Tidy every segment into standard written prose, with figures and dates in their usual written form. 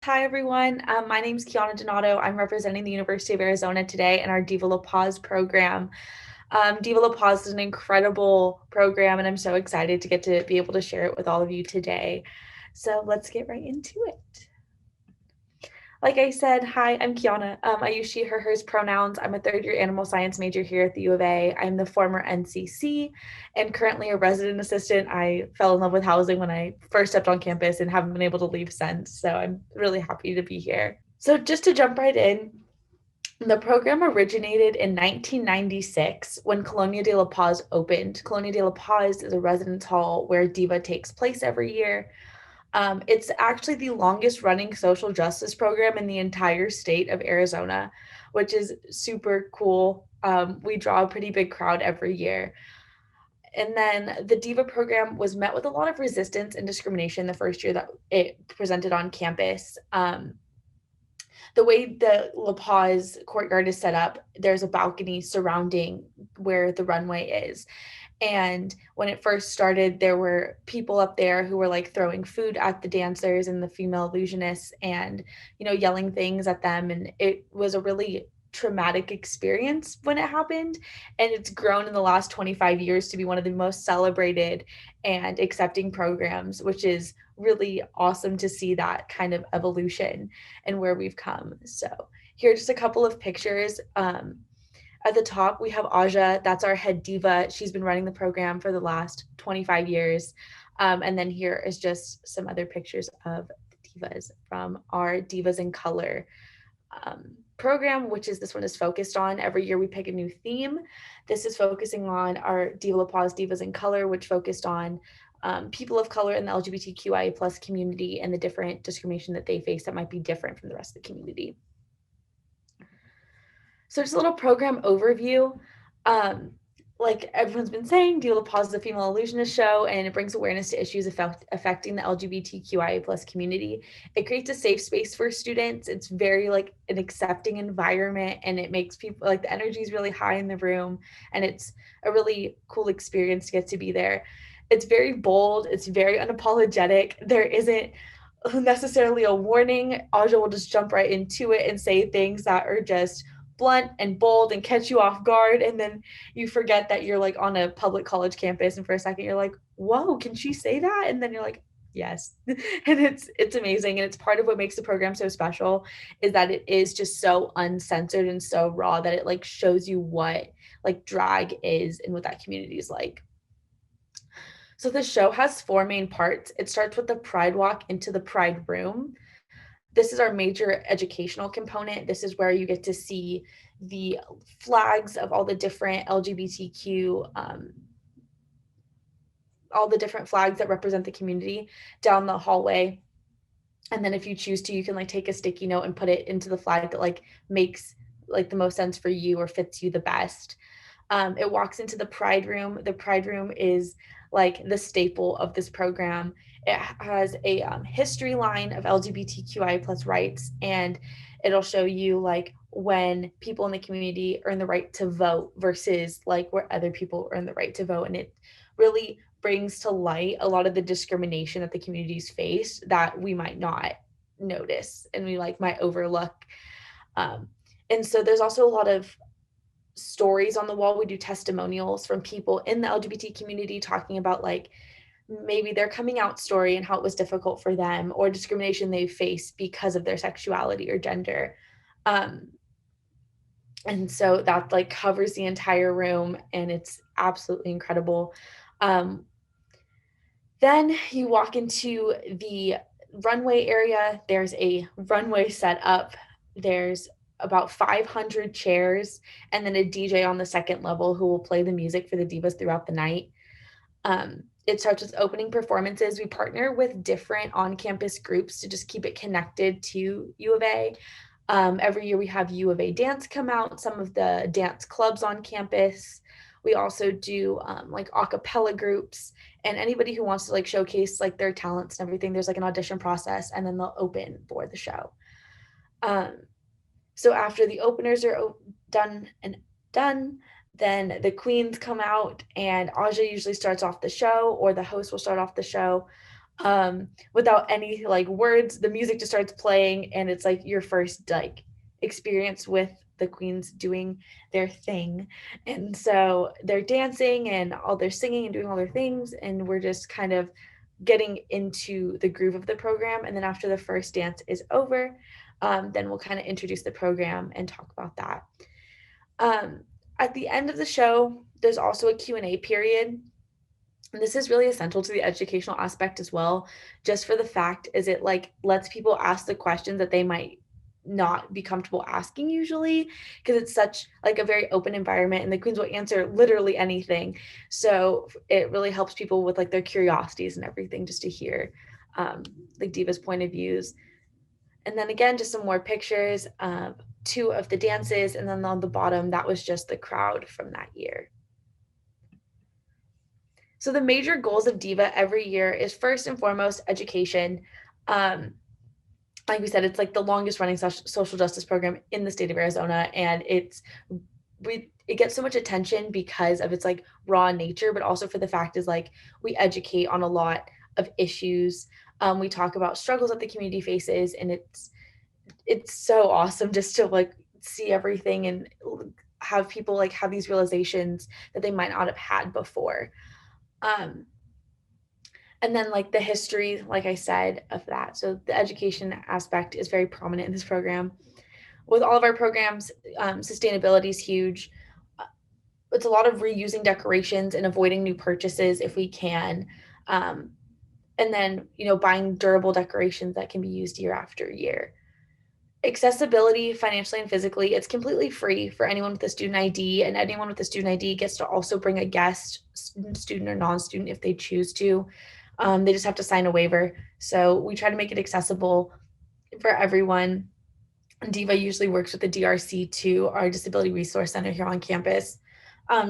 Hi, everyone. My name is Kiana Donato. I'm representing the University of Arizona today in our Diva La Paz program. Diva La Paz is an incredible program, and I'm so excited to get to be able to share it with all of you today. So let's get right into it. Like I said, hi, I'm Kiana. I use she, her, hers pronouns. I'm a third year animal science major here at the U of A. I'm the former NCC and currently a resident assistant. I fell in love with housing when I first stepped on campus and haven't been able to leave since. So I'm really happy to be here. So just to jump right in, the program originated in 1996 when Colonia de La Paz opened. Colonia de La Paz is a residence hall where Diva takes place every year. It's actually the longest running social justice program in the entire state of Arizona, which is super cool. We draw a pretty big crowd every year. And then the Diva program was met with a lot of resistance and discrimination the first year that it presented on campus. The way the La Paz courtyard is set up, there's a balcony surrounding where the runway is. And when it first started, there were people up there who were like throwing food at the dancers and the female illusionists and, yelling things at them. And it was a really traumatic experience when it happened. And it's grown in the last 25 years to be one of the most celebrated and accepting programs, which is really awesome to see that kind of evolution and where we've come. So, here are just a couple of pictures. At the top, we have Aja. That's our head diva. She's been running the program for the last 25 years. And then here is just some other pictures of the divas from our Divas in Color program, which is this one is focused on. Every year we pick a new theme. This is focusing on our Diva La Paz Divas in Color, which focused on people of color in the LGBTQIA plus community and the different discrimination that they face that might be different from the rest of the community. So just a little program overview. Like everyone's been saying, Diva La Paz is a female illusionist show, and it brings awareness to issues affecting the LGBTQIA plus community. It creates a safe space for students. It's very like an accepting environment, and it makes people like the energy is really high in the room, and it's a really cool experience to get to be there. It's very bold. It's very unapologetic. There isn't necessarily a warning. Aja will just jump right into it and say things that are just blunt and bold and catch you off guard, and then you forget that you're like on a public college campus, and for a second you're like, whoa, can she say that? And then you're like, yes. And it's amazing, and it's part of what makes the program so special is that it is just so uncensored and so raw that it like shows you what like drag is and what that community is like. So the show has four main parts. It starts with the Pride Walk into the Pride Room. This is our major educational component. This is where you get to see the flags of all the different LGBTQ, all the different flags that represent the community down the hallway. And then if you choose to, you can like take a sticky note and put it into the flag that like makes like the most sense for you or fits you the best. It walks into the Pride Room. The Pride Room is like the staple of this program. It has a history line of LGBTQI plus rights, and it'll show you like when people in the community earn the right to vote versus like where other people earn the right to vote. And it really brings to light a lot of the discrimination that the communities face that we might not notice and we like might overlook. And so there's also a lot of stories on the wall. We do testimonials from people in the LGBT community talking about like maybe their coming out story and how it was difficult for them or discrimination they faced because of their sexuality or gender. And so that like covers the entire room, and it's absolutely incredible. Um, then you walk into the runway area. There's a runway set up. There's about 500 chairs, and then a DJ on the second level who will play the music for the divas throughout the night. It starts with opening performances. We partner with different on-campus groups to just keep it connected to U of A. Every year we have U of A dance come out, some of the dance clubs on campus. We also do like a cappella groups, and anybody who wants to like showcase like their talents and everything, there's like an audition process, and then they'll open for the show. So after the openers are done, then the queens come out, and Aja usually starts off the show, or the host will start off the show. without any like words. The music just starts playing, and it's like your first like experience with the queens doing their thing. And so they're dancing and all they're singing and doing all their things, and we're just kind of getting into the groove of the program. And then after the first dance is over, then we'll kind of introduce the program and talk about that. um, at the end of the show, there's also a Q&A period. And this is really essential to the educational aspect as well, just for the fact is it like lets people ask the questions that they might not be comfortable asking usually, because it's such like a very open environment and the queens will answer literally anything. So it really helps people with like their curiosities and everything, just to hear like Diva's point of views. And then again, just some more pictures, two of the dances, and then on the bottom, that was just the crowd from that year. So the major goals of Diva every year is first and foremost education. Um, like we said, it's like the longest running social justice program in the state of Arizona, and it gets so much attention because of its like raw nature, but also for the fact is like we educate on a lot of issues. We talk about struggles that the community faces, and it's so awesome just to like see everything and have people like have these realizations that they might not have had before. Um, and then like the history, like I said, of that. So the education aspect is very prominent in this program. With all of our programs, sustainability is huge. It's a lot of reusing decorations and avoiding new purchases if we can. Um, and then, buying durable decorations that can be used year after year. Accessibility financially and physically, it's completely free for anyone with a student ID, and anyone with a student ID gets to also bring a guest student or non-student if they choose to. They just have to sign a waiver. So we try to make it accessible for everyone. Diva usually works with the DRC too, our Disability Resource Center here on campus,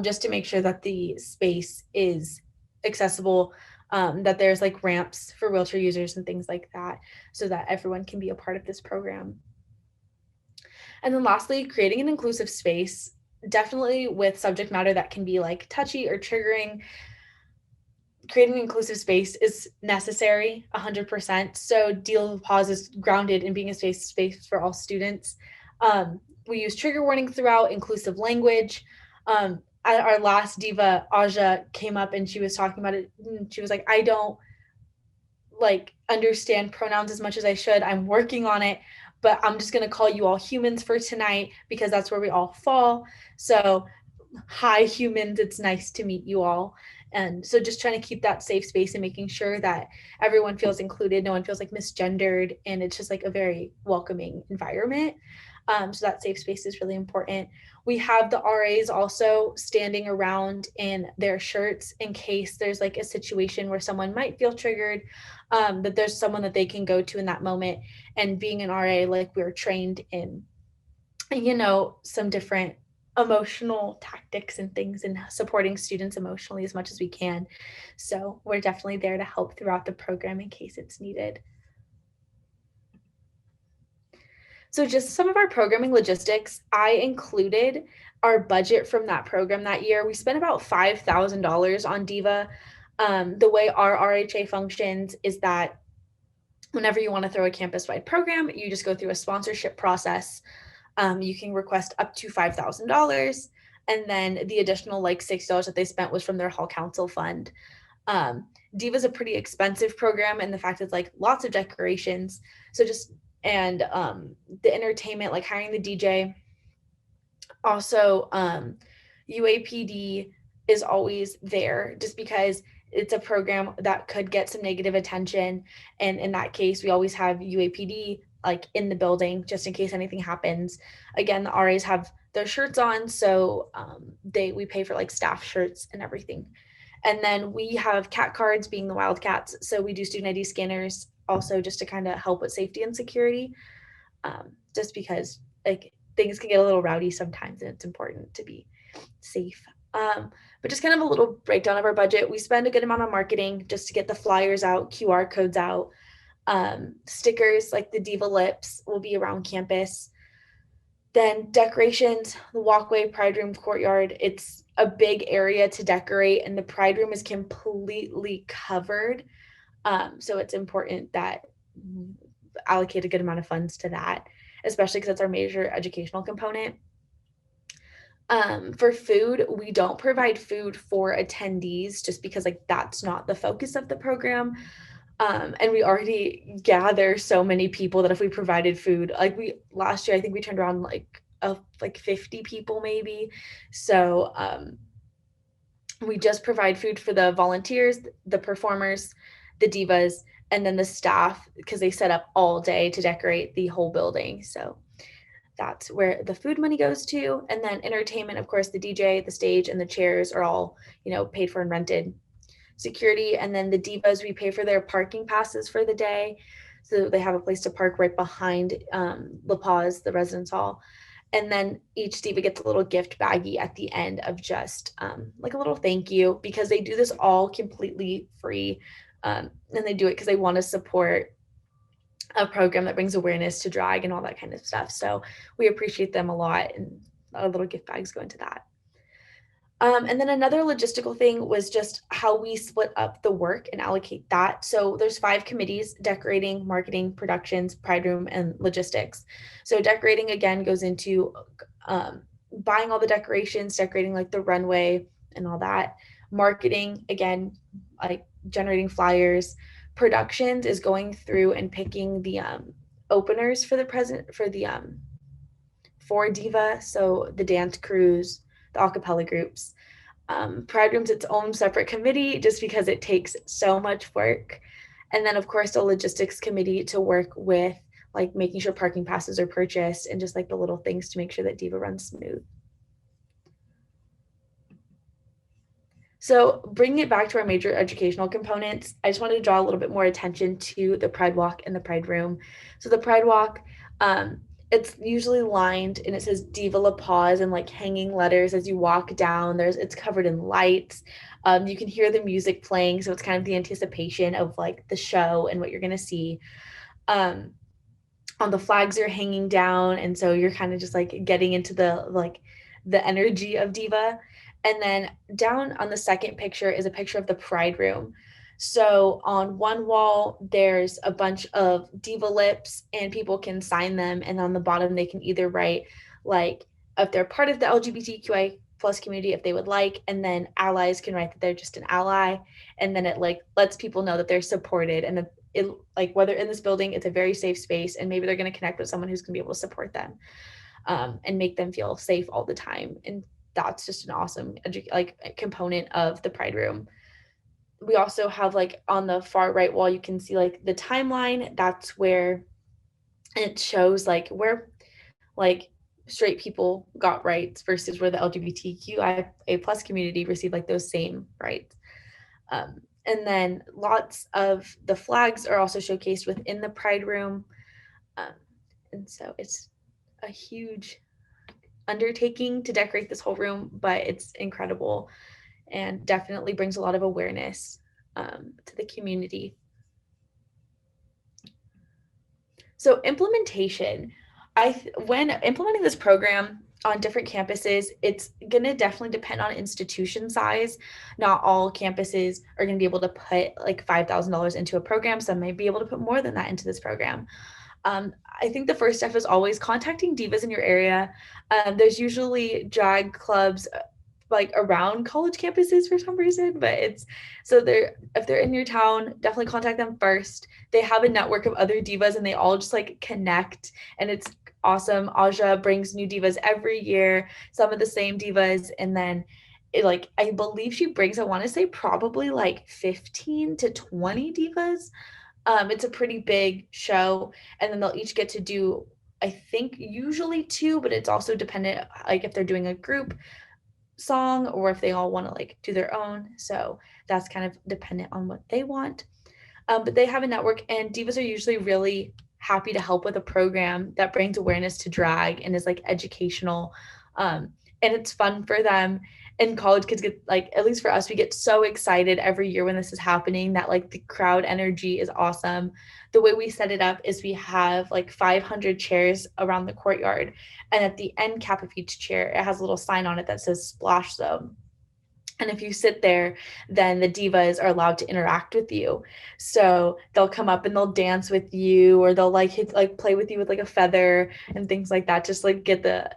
just to make sure that the space is accessible, that there's like ramps for wheelchair users and things like that, so that everyone can be a part of this program. And then lastly, creating an inclusive space, definitely with subject matter that can be like touchy or triggering. Creating an inclusive space is necessary 100%. So Diva La Paz is grounded in being a space for all students. We use trigger warnings throughout, inclusive language. At our last Diva, Aja came up and she was talking about it. She was like, I don't like understand pronouns as much as I should. I'm working on it, but I'm just going to call you all humans for tonight because that's where we all fall. So, hi, humans. It's nice to meet you all. And so, just trying to keep that safe space and making sure that everyone feels included, no one feels like misgendered, and it's just like a very welcoming environment. So that safe space is really important. We have the RAs also standing around in their shirts in case there's like a situation where someone might feel triggered, that there's someone that they can go to in that moment. And being an RA, like we're trained in, some different emotional tactics and things and supporting students emotionally as much as we can. So we're definitely there to help throughout the program in case it's needed. So just some of our programming logistics, I included our budget from that program that year. We spent about $5,000 on Diva. The way our RHA functions is that whenever you want to throw a campus-wide program, you just go through a sponsorship process. You can request up to $5,000. And then the additional like $6 that they spent was from their hall council fund. Diva is a pretty expensive program, and the fact it's like lots of decorations. So just and the entertainment, like hiring the DJ. Also, UAPD is always there just because it's a program that could get some negative attention. And in that case, we always have UAPD like in the building just in case anything happens. Again, the RAs have their shirts on, so we pay for like staff shirts and everything. And then we have cat cards being the Wildcats. So we do student ID scanners also just to kind of help with safety and security, just because like things can get a little rowdy sometimes and it's important to be safe. But just kind of a little breakdown of our budget. We spend a good amount on marketing just to get the flyers out, QR codes out, stickers like the Diva lips will be around campus. Then decorations, the walkway, Pride Room, courtyard. It's a big area to decorate, and the Pride Room is completely covered. So it's important that allocate a good amount of funds to that, especially because it's our major educational component. For food, we don't provide food for attendees just because like that's not the focus of the program. And we already gather so many people that if we provided food, like we last year, I think we turned around like 50 people maybe. So we just provide food for the volunteers, the performers, the divas, and then the staff because they set up all day to decorate the whole building. So that's where the food money goes to. And then entertainment, of course, the DJ, the stage, and the chairs are all, paid for and rented. Security, and then the divas, we pay for their parking passes for the day. So they have a place to park right behind La Paz, the residence hall. And then each diva gets a little gift baggie at the end of just like a little thank you because they do this all completely free. And they do it because they want to support a program that brings awareness to drag and all that kind of stuff. So we appreciate them a lot, and our little gift bags go into that. And then another logistical thing was just how we split up the work and allocate that. So there's 5 committees: decorating, marketing, productions, pride room, and logistics. So decorating again goes into buying all the decorations, decorating like the runway and all that. Marketing, again, like generating flyers. Productions is going through and picking the openers for the present for Diva, so the dance crews, the acapella groups. Pride Room's its own separate committee just because it takes so much work. And then, of course, the logistics committee to work with like making sure parking passes are purchased and just like the little things to make sure that Diva runs smooth. So bringing it back to our major educational components, I just wanted to draw a little bit more attention to the Pride Walk and the Pride Room. So the Pride Walk, it's usually lined and it says Diva La Paz and like hanging letters as you walk down. It's covered in lights. You can hear the music playing, so it's kind of the anticipation of like the show and what you're gonna see. Um, on the flags are hanging down, and so you're kind of just like getting into the energy of Diva. And then down on the second picture is a picture of the Pride Room. So on one wall there's a bunch of Diva lips and people can sign them, and on the bottom they can either write like if they're part of the LGBTQIA plus community if they would like, and then allies can write that they're just an ally, and then it like lets people know that they're supported and that it like whether in this building it's a very safe space and maybe they're going to connect with someone who's going to be able to support them and make them feel safe all the time. And that's just an awesome component of the Pride Room. We also have like on the far right wall you can see like the timeline. That's where it shows like where like straight people got rights versus where the LGBTQIA plus community received like those same rights. And then lots of the flags are also showcased within the Pride Room. Um, and so it's a huge undertaking to decorate this whole room, but it's incredible and definitely brings a lot of awareness to the community. So implementation, when implementing this program on different campuses, it's going to definitely depend on institution size. Not all campuses are going to be able to put like $5,000 into a program. Some may be able to put more than that into this program. I think the first step is always contacting divas in your area. There's usually drag clubs like around college campuses for some reason, but it's so they're if they're in your town, definitely contact them first. They have a network of other divas and they all just like connect, and it's awesome. Aja brings new divas every year, some of the same divas, and then like I believe she brings, I want to say probably like 15 to 20 divas. It's a pretty big show, and then they'll each get to do, I think, usually 2, but it's also dependent, like if they're doing a group song or if they all want to like do their own. So that's kind of dependent on what they want. But they have a network, and divas are usually really happy to help with a program that brings awareness to drag and is like educational. And it's fun for them. And college kids get like, at least for us, we get so excited every year when this is happening that like the crowd energy is awesome. The way we set it up is we have like 500 chairs around the courtyard, and at the end cap of each chair it has a little sign on it that says splash zone. And if you sit there, then the divas are allowed to interact with you. So they'll come up and they'll dance with you, or they'll play with you with like a feather and things like that, just like get the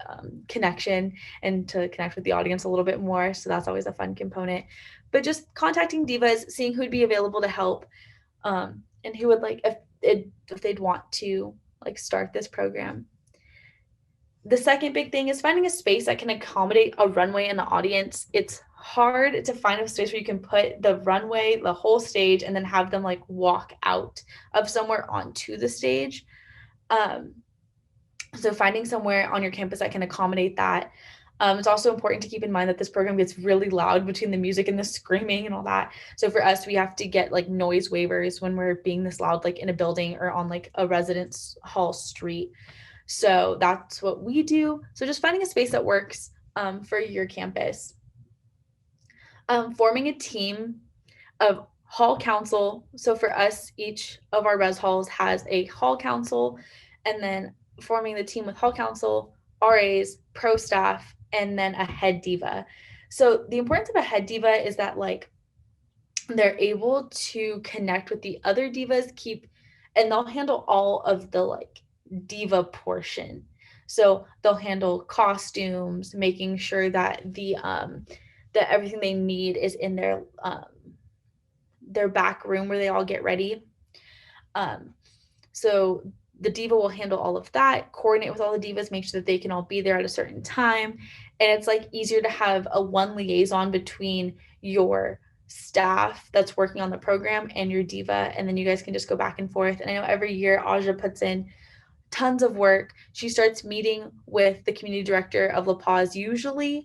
connection and to connect with the audience a little bit more. So that's always a fun component. But just contacting divas, seeing who'd be available to help, and who would like if they'd want to like start this program. The second big thing is finding a space that can accommodate a runway and the audience. It's hard to find a space where you can put the runway, the whole stage, and then have them like walk out of somewhere onto the stage. So finding somewhere on your campus that can accommodate that. It's also important to keep in mind that this program gets really loud between the music and the screaming and all that. So for us, we have to get like noise waivers when we're being this loud, like in a building or on like a residence hall street. So that's what we do. So just finding a space that works for your campus. Forming a team of hall council. So for us, each of our res halls has a hall council, and then forming the team with hall council, RAs, pro staff, and then a head diva. So the importance of a head diva is that like they're able to connect with the other divas, and they'll handle all of the like diva portion. So they'll handle costumes, making sure that that everything they need is in their back room where they all get ready. So the diva will handle all of that, coordinate with all the divas, make sure that they can all be there at a certain time. And it's like easier to have a one liaison between your staff that's working on the program and your diva, and then you guys can just go back and forth. And I know every year Aja puts in tons of work. She starts meeting with the community director of La Paz usually.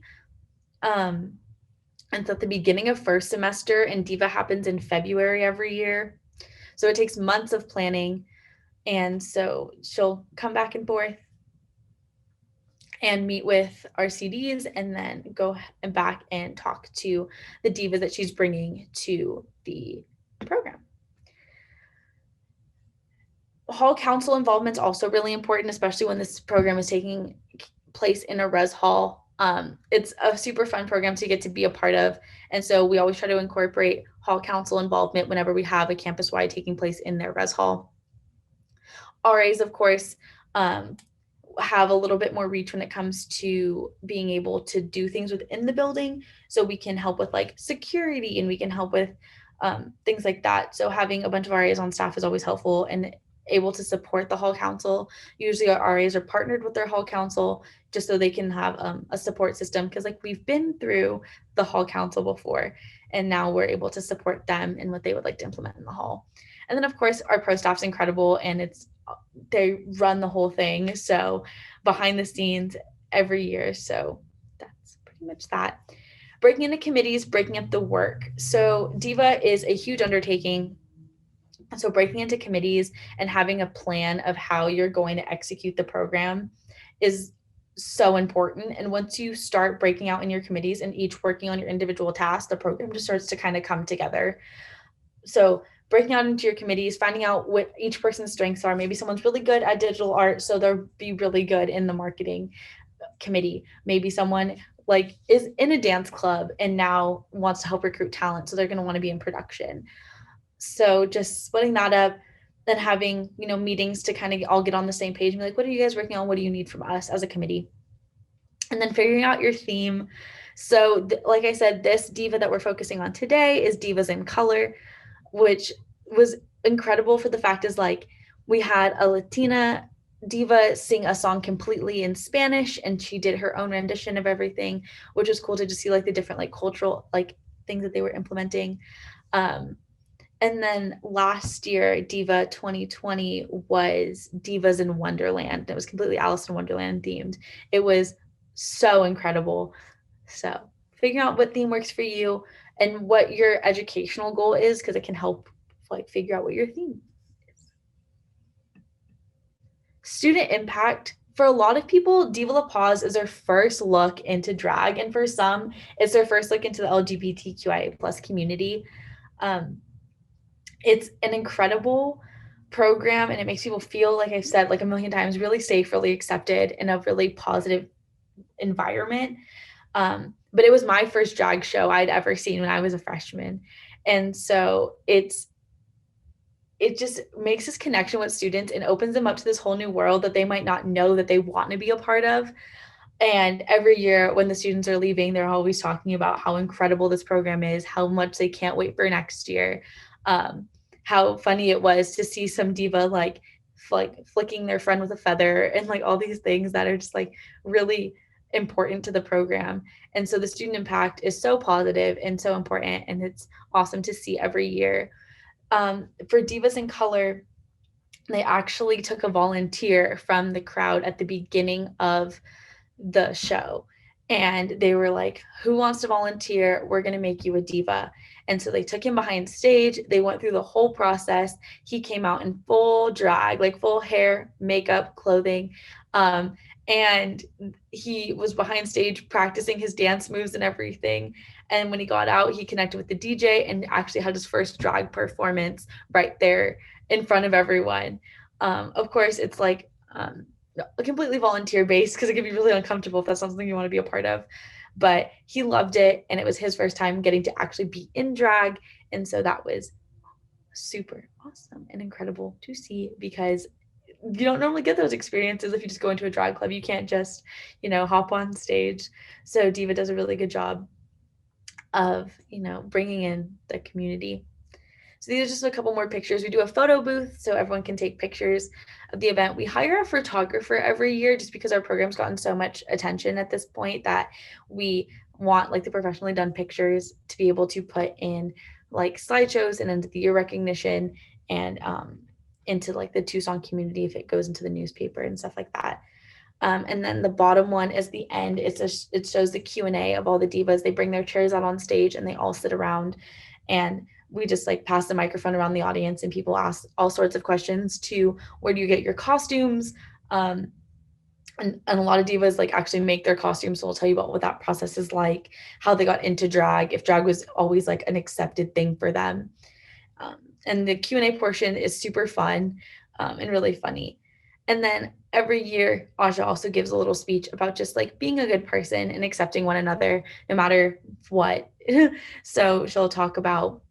And it's at the beginning of first semester, and Diva happens in February every year. So it takes months of planning. And so she'll come back and forth and meet with our CDs and then go back and talk to the divas that she's bringing to the program. Hall council involvement is also really important, especially when this program is taking place in a res hall. It's a super fun program to get to be a part of. And so we always try to incorporate hall council involvement whenever we have a campus-wide taking place in their res hall. RAs, of course, have a little bit more reach when it comes to being able to do things within the building. So we can help with like security, and we can help with things like that. So having a bunch of RAs on staff is always helpful and able to support the hall council. Usually our RAs are partnered with their hall council just so they can have a support system, because like we've been through the hall council before, and now we're able to support them in what they would like to implement in the hall. And then of course our pro staff's incredible, and they run the whole thing, so behind the scenes every year. So that's pretty much that. Breaking into committees, breaking up the work. So Diva is a huge undertaking. So breaking into committees and having a plan of how you're going to execute the program is so important. And once you start breaking out in your committees and each working on your individual tasks, the program just starts to kind of come together. So breaking out into your committees, finding out what each person's strengths are. Maybe someone's really good at digital art, so they'll be really good in the marketing committee. Maybe someone like is in a dance club and now wants to help recruit talent, so they're going to want to be in production. So just splitting that up, then having, meetings to kind of all get on the same page and be like, what are you guys working on? What do you need from us as a committee? And then figuring out your theme. So like I said, this diva that we're focusing on today is Divas in Color, which was incredible for the fact is like we had a Latina diva sing a song completely in Spanish, and she did her own rendition of everything, which was cool to just see like the different like cultural like things that they were implementing. And then last year, Diva 2020 was Divas in Wonderland. It was completely Alice in Wonderland themed. It was so incredible. So figuring out what theme works for you and what your educational goal is, because it can help like figure out what your theme is. Student impact. For a lot of people, Diva La Paz is their first look into drag, and for some, it's their first look into the LGBTQIA plus community. It's an incredible program, and it makes people feel, like I've said like a million times, really safe, really accepted in a really positive environment. But it was my first drag show I'd ever seen when I was a freshman. And so it just makes this connection with students and opens them up to this whole new world that they might not know that they want to be a part of. And every year when the students are leaving, they're always talking about how incredible this program is, how much they can't wait for next year. Um, how funny it was to see some diva like flicking their friend with a feather and like all these things that are just like really important to the program. And so the student impact is so positive and so important, and it's awesome to see every year. For Divas in Color, they actually took a volunteer from the crowd at the beginning of the show. And they were like, who wants to volunteer? We're going to make you a diva. And so they took him behind stage. They went through the whole process. He came out in full drag, like full hair, makeup, clothing. And he was behind stage practicing his dance moves and everything. And when he got out, he connected with the DJ and actually had his first drag performance right there in front of everyone. Of course, it's like completely volunteer based because it can be really uncomfortable if that's something you want to be a part of. But he loved it, and it was his first time getting to actually be in drag. And so that was super awesome and incredible to see, because you don't normally get those experiences if you just go into a drag club. You can't just, hop on stage. So Diva does a really good job of, bringing in the community. So these are just a couple more pictures. We do a photo booth so everyone can take pictures of the event. We hire a photographer every year just because our program's gotten so much attention at this point that we want like the professionally done pictures to be able to put in like slideshows and into the year recognition and into like the Tucson community if it goes into the newspaper and stuff like that. And then the bottom one is the end. It shows the Q&A of all the divas. They bring their chairs out on stage and they all sit around, and we just like pass the microphone around the audience and people ask all sorts of questions to where do you get your costumes? And a lot of divas like actually make their costumes. So we'll tell you about what that process is like, how they got into drag, if drag was always like an accepted thing for them. And the Q&A portion is super fun and really funny. And then every year, Aja also gives a little speech about just like being a good person and accepting one another no matter what. So she'll talk about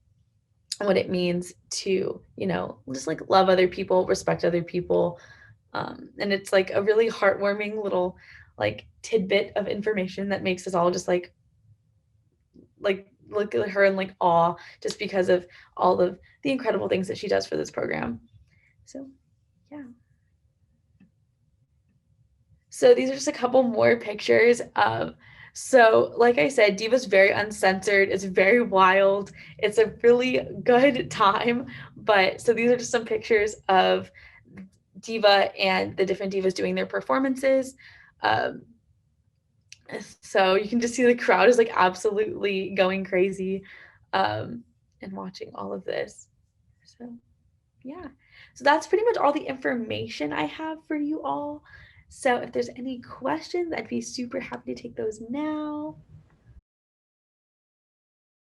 what it means to, just like love other people, respect other people. And it's like a really heartwarming little like tidbit of information that makes us all just like look at her in like awe just because of all of the incredible things that she does for this program. So yeah. So these are just a couple more pictures of, so like I said, Diva's very uncensored. It's very wild. It's a really good time. But so these are just some pictures of Diva and the different divas doing their performances. So you can just see the crowd is like absolutely going crazy and watching all of this. So yeah. So that's pretty much all the information I have for you all. So if there's any questions, I'd be super happy to take those now.